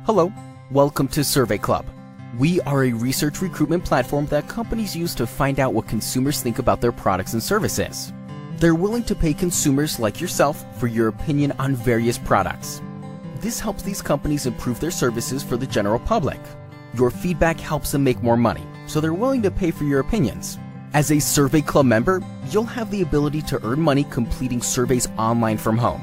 Hello, welcome to Survey Club. We are a research recruitment platform that companies use to find out what consumers think about their products and services. They're willing to pay consumers like yourself for your opinion on various products. This helps these companies improve their services for the general public. Your feedback helps them make more money, so they're willing to pay for your opinions. As a Survey Club member, you'll have the ability to earn money completing surveys online from home.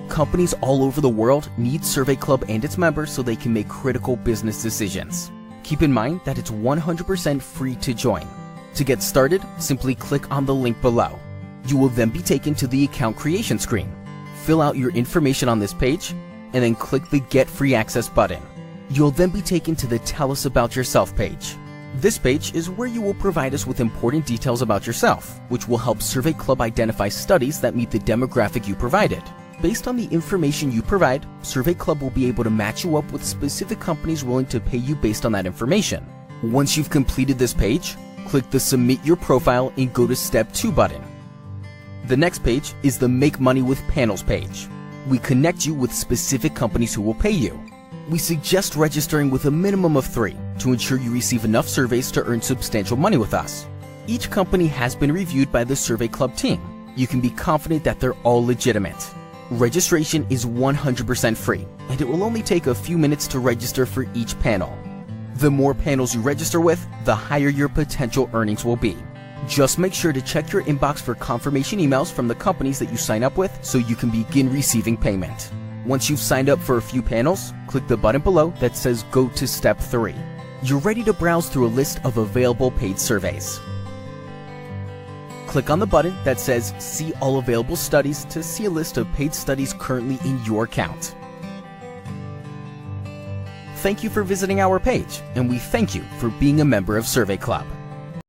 Companies all over the world need Survey Club and its members so they can make critical business decisions. Keep in mind that it's 100% free to join. To get started, simply click on the link below. You will then be taken to the account creation screen. Fill out your information on this page, and then click the Get Free Access button. You'll then be taken to the Tell Us About Yourself page. This page is where you will provide us with important details about yourself, which will help Survey Club identify studies that meet the demographic you provided. Based on the information you provide, Survey Club will be able to match you up with specific companies willing to pay you based on that information. Once you've completed this page, click the Submit Your Profile and go to Step 2 button. The next page is the Make Money with Panels page. We connect you with specific companies who will pay you. We suggest registering with a minimum of 3 to ensure you receive enough surveys to earn substantial money with us. Each company has been reviewed by the Survey Club team. You can be confident that they're all legitimate. Registration is 100% free, and it will only take a few minutes to register for each panel. The more panels you register with, the higher your potential earnings will be. Just make sure to check your inbox for confirmation emails from the companies that you sign up with so you can begin receiving payment. Once you've signed up for a few panels, click the button below that says Go to Step 3. You're ready to browse through a list of available paid surveys. Click on the button that says See All Available Studies to see a list of paid studies currently in your account. Thank you for visiting our page, and we thank you for being a member of Survey Club.